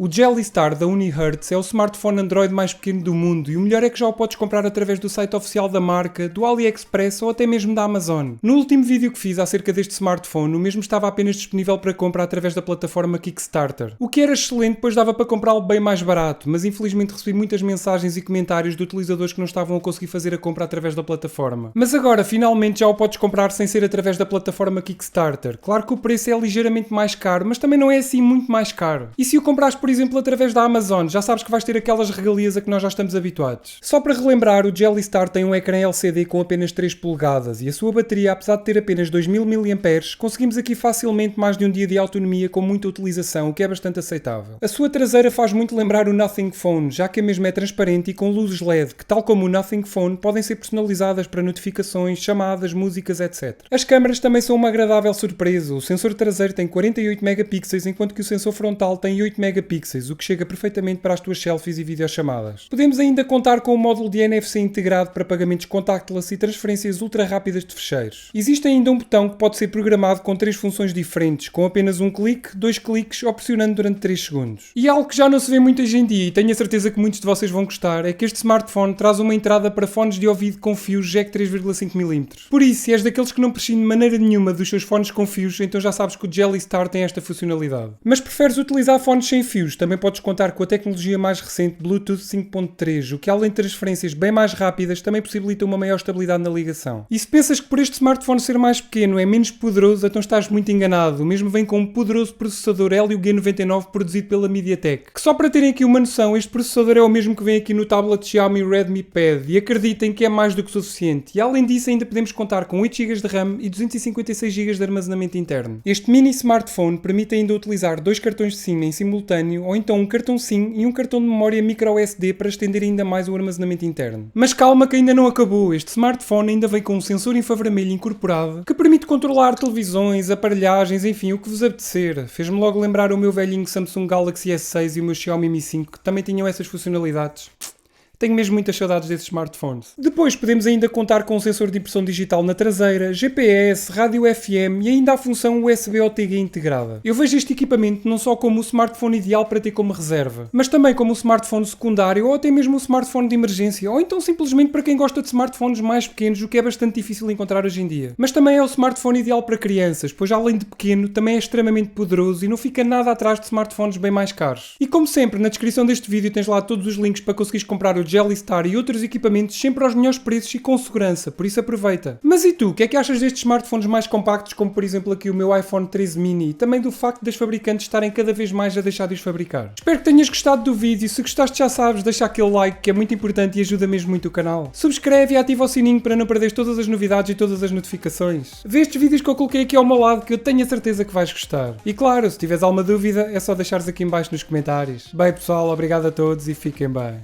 O Jelly Star da Unihertz é o smartphone Android mais pequeno do mundo e o melhor é que já o podes comprar através do site oficial da marca, do AliExpress ou até mesmo da Amazon. No último vídeo que fiz acerca deste smartphone, o mesmo estava apenas disponível para compra através da plataforma Kickstarter. O que era excelente, pois dava para comprá-lo bem mais barato, mas infelizmente recebi muitas mensagens e comentários de utilizadores que não estavam a conseguir fazer a compra através da plataforma. Mas agora, finalmente já o podes comprar sem ser através da plataforma Kickstarter. Claro que o preço é ligeiramente mais caro, mas também não é assim muito mais caro. E se o comprares, por exemplo, através da Amazon, já sabes que vais ter aquelas regalias a que nós já estamos habituados. Só para relembrar, o Jelly Star tem um ecrã LCD com apenas 3 polegadas e a sua bateria, apesar de ter apenas 2000 mAh, conseguimos aqui facilmente mais de um dia de autonomia com muita utilização, o que é bastante aceitável. A sua traseira faz muito lembrar o Nothing Phone, já que a mesma é transparente e com luzes LED, que tal como o Nothing Phone, podem ser personalizadas para notificações, chamadas, músicas, etc. As câmaras também são uma agradável surpresa. O sensor traseiro tem 48 megapixels, enquanto que o sensor frontal tem 8 megapixels, o que chega perfeitamente para as tuas selfies e videochamadas. Podemos ainda contar com um módulo de NFC integrado para pagamentos contactless e transferências ultra rápidas de ficheiros. Existe ainda um botão que pode ser programado com 3 funções diferentes, com apenas um clique, 2 cliques ou pressionando durante 3 segundos. E algo que já não se vê muito hoje em dia, e tenho a certeza que muitos de vocês vão gostar, é que este smartphone traz uma entrada para fones de ouvido com fios jack 3,5mm. Por isso, se és daqueles que não prescindem de maneira nenhuma dos seus fones com fios, então já sabes que o Jelly Star tem esta funcionalidade. Mas preferes utilizar fones sem fios, também podes contar com a tecnologia mais recente Bluetooth 5.3, o que além de transferências bem mais rápidas, também possibilita uma maior estabilidade na ligação. E se pensas que por este smartphone ser mais pequeno é menos poderoso, então estás muito enganado. O mesmo vem com um poderoso processador Helio G99 produzido pela MediaTek. Que só para terem aqui uma noção, este processador é o mesmo que vem aqui no tablet Xiaomi Redmi Pad e acreditem que é mais do que suficiente. E além disso ainda podemos contar com 8 GB de RAM e 256 GB de armazenamento interno. Este mini smartphone permite ainda utilizar 2 cartões de SIM em simultâneo ou então um cartão SIM e um cartão de memória microSD para estender ainda mais o armazenamento interno. Mas calma que ainda não acabou, este smartphone ainda vem com um sensor infravermelho incorporado que permite controlar televisões, aparelhagens, enfim, o que vos apetecer. Fez-me logo lembrar o meu velhinho Samsung Galaxy S6 e o meu Xiaomi Mi 5 que também tinham essas funcionalidades. Tenho mesmo muitas saudades desses smartphones. Depois podemos ainda contar com um sensor de impressão digital na traseira, GPS, rádio FM e ainda a função USB OTG integrada. Eu vejo este equipamento não só como o smartphone ideal para ter como reserva, mas também como um smartphone secundário ou até mesmo um smartphone de emergência, ou então simplesmente para quem gosta de smartphones mais pequenos, o que é bastante difícil encontrar hoje em dia. Mas também é o smartphone ideal para crianças, pois além de pequeno, também é extremamente poderoso e não fica nada atrás de smartphones bem mais caros. E como sempre, na descrição deste vídeo tens lá todos os links para conseguires comprar o Jelly Star e outros equipamentos sempre aos melhores preços e com segurança, por isso aproveita. Mas e tu, o que é que achas destes smartphones mais compactos, como por exemplo aqui o meu iPhone 13 mini, e também do facto das fabricantes estarem cada vez mais a deixar de os fabricar? Espero que tenhas gostado do vídeo, se gostaste já sabes, deixa aquele like que é muito importante e ajuda mesmo muito o canal. Subscreve e ativa o sininho para não perderes todas as novidades e todas as notificações. Vê estes vídeos que eu coloquei aqui ao meu lado que eu tenho a certeza que vais gostar. E claro, se tiveres alguma dúvida é só deixares aqui em baixo nos comentários. Bem pessoal, obrigado a todos e fiquem bem.